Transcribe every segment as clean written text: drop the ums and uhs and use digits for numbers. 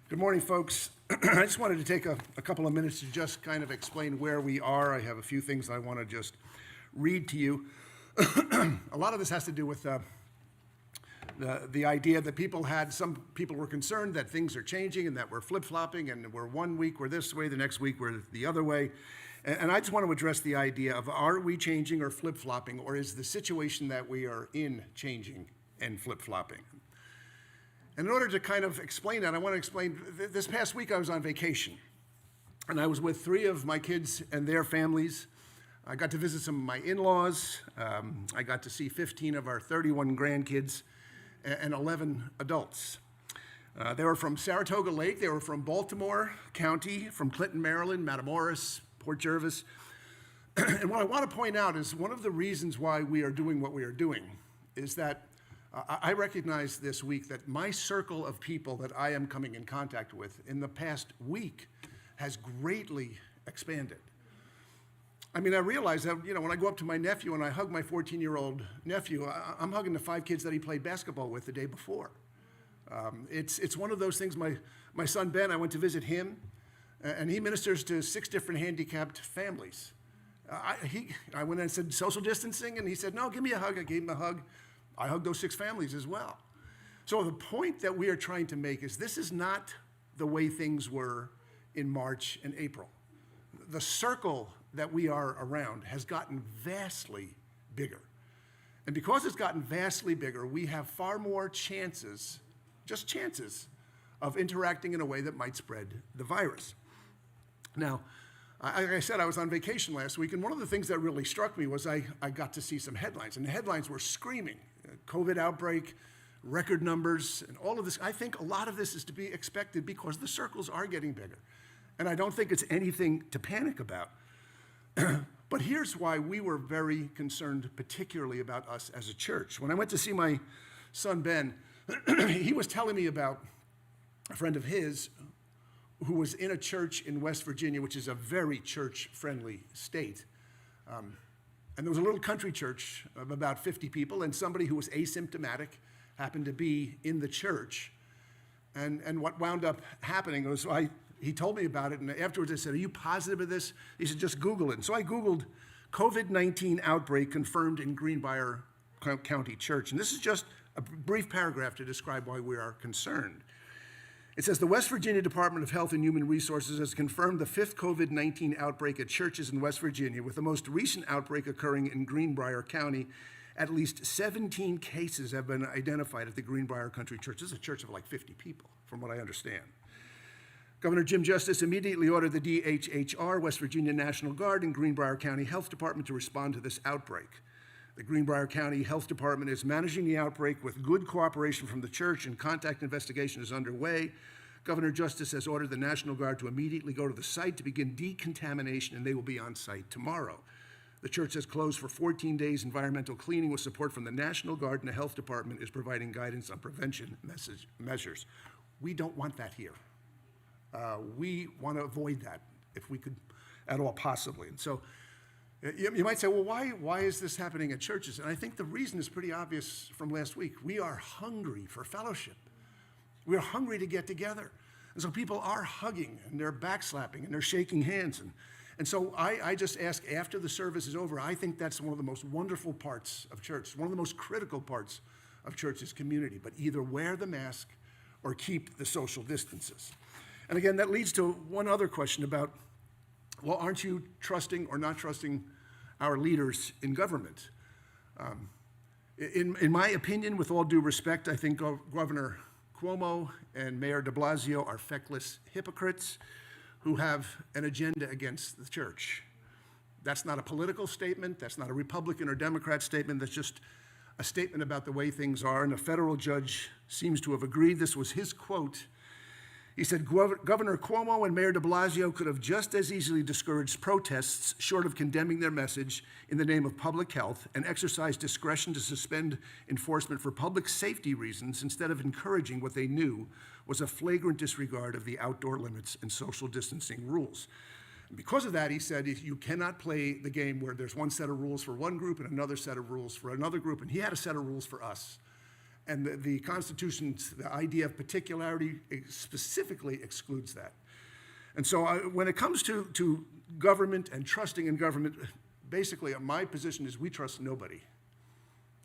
Good morning, folks. I just wanted to take a couple of minutes to just kind of explain where we are. I have a few things I want to just read to you. A lot of this has to do with the idea that some people were concerned that things are changing and that we're flip-flopping and we're one week we're this way, the next week we're the other way. And I just want to address the idea of, are we changing or flip-flopping, or is the situation that we are in changing and flip-flopping? And in order to kind of explain that, I want to explain, this past week I was on vacation, and I was with 3 of my kids and their families. I got to visit some of my in-laws. I got to see 15 of our 31 grandkids and 11 adults. They were from Saratoga Lake, they were from Baltimore County, from Clinton, Maryland, Matamoros, Port Jervis. And what I want to point out is one of the reasons why we are doing what we are doing is that I recognize this week that my circle of people that I am coming in contact with in the past week has greatly expanded. I mean, I realize that, when I go up to my nephew and I hug my 14-year-old nephew, I'm hugging the 5 kids that he played basketball with the day before. It's one of those things. My son Ben, I went to visit him, and he ministers to 6 different handicapped families. I went and said, social distancing, and he said, no, give me a hug. I gave him a hug. I hugged those 6 families as well. So the point that we are trying to make is this is not the way things were in March and April. The circle that we are around has gotten vastly bigger. And because it's gotten vastly bigger, we have far more chances, just chances, of interacting in a way that might spread the virus. Now, like I said, I was on vacation last week, and one of the things that really struck me was I got to see some headlines, and the headlines were screaming. COVID outbreak, record numbers, and all of this. I think a lot of this is to be expected because the circles are getting bigger. And I don't think it's anything to panic about. But here's why we were very concerned, particularly about us as a church. When I went to see my son Ben, he was telling me about a friend of his who was in a church in West Virginia, which is a very church-friendly state. And there was a little country church of about 50 people, and somebody who was asymptomatic happened to be in the church. And what wound up happening was he told me about it, and afterwards I said, are you positive of this? He said, just Google it. And so I Googled COVID-19 outbreak confirmed in Greenbrier County Church. And this is just a brief paragraph to describe why we are concerned. It says, the West Virginia Department of Health and Human Resources has confirmed the 5th COVID-19 outbreak at churches in West Virginia, with the most recent outbreak occurring in Greenbrier County. At least 17 cases have been identified at the Greenbrier Country Church. This is a church of like 50 people, from what I understand. Governor Jim Justice immediately ordered the DHHR, West Virginia National Guard, and Greenbrier County Health Department to respond to this outbreak. The Greenbrier County Health Department is managing the outbreak with good cooperation from the church, and contact investigation is underway. Governor Justice has ordered the National Guard to immediately go to the site to begin decontamination, and they will be on site tomorrow. The church has closed for 14 days. Environmental cleaning with support from the National Guard and the Health Department is providing guidance on prevention measures. We don't want that here. We want to avoid that if we could at all possibly. And so you might say, well, why is this happening at churches? And I think the reason is pretty obvious from last week. We are hungry for fellowship. We are hungry to get together. And so people are hugging, and they're backslapping, and they're shaking hands. And so I just ask, after the service is over, I think that's one of the most wonderful parts of church. One of the most critical parts of church is community. But either wear the mask or keep the social distances. And again, that leads to one other question about, well, aren't you trusting or not trusting our leaders in government? In my opinion, with all due respect, I think Governor Cuomo and Mayor de Blasio are feckless hypocrites who have an agenda against the church. That's not a political statement. That's not a Republican or Democrat statement. That's just a statement about the way things are. And a federal judge seems to have agreed. This was his quote. He said, Governor Cuomo and Mayor de Blasio could have just as easily discouraged protests short of condemning their message in the name of public health and exercised discretion to suspend enforcement for public safety reasons instead of encouraging what they knew was a flagrant disregard of the outdoor limits and social distancing rules. And because of that, he said, you cannot play the game where there's one set of rules for one group and another set of rules for another group, and he had a set of rules for us. And the Constitution, the idea of particularity specifically excludes that. And so when it comes to government and trusting in government, basically my position is we trust nobody.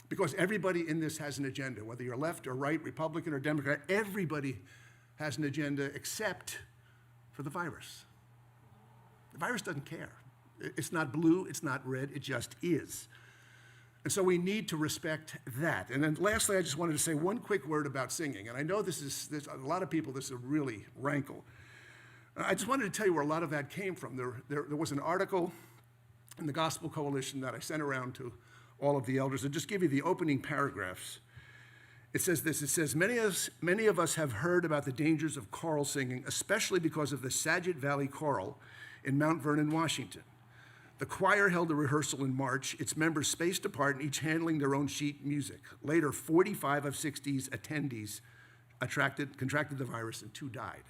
Because everybody in this has an agenda, whether you're left or right, Republican or Democrat, everybody has an agenda except for the virus. The virus doesn't care. It's not blue, it's not red, it just is. And so we need to respect that. And then lastly, I just wanted to say one quick word about singing. And I know there's a lot of people this will really rankle. I just wanted to tell you where a lot of that came from. There was an article in the Gospel Coalition that I sent around to all of the elders. I'll just give you the opening paragraphs. It says this, it says, many of us have heard about the dangers of choral singing, especially because of the Saget Valley Choral in Mount Vernon, Washington. The choir held a rehearsal in March, its members spaced apart and each handling their own sheet music. Later, 45 of 60's attendees contracted the virus and 2 died.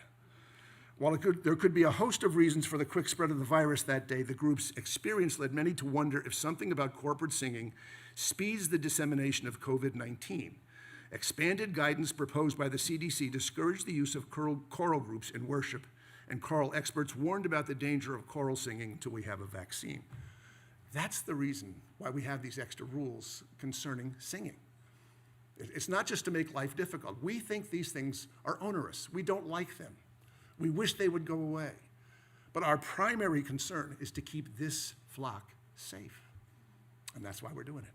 While there could be a host of reasons for the quick spread of the virus that day, the group's experience led many to wonder if something about corporate singing speeds the dissemination of COVID-19. Expanded guidance proposed by the CDC discouraged the use of choral groups in worship, and choral experts warned about the danger of choral singing until we have a vaccine. That's the reason why we have these extra rules concerning singing. It's not just to make life difficult. We think these things are onerous. We don't like them. We wish they would go away. But our primary concern is to keep this flock safe. And that's why we're doing it.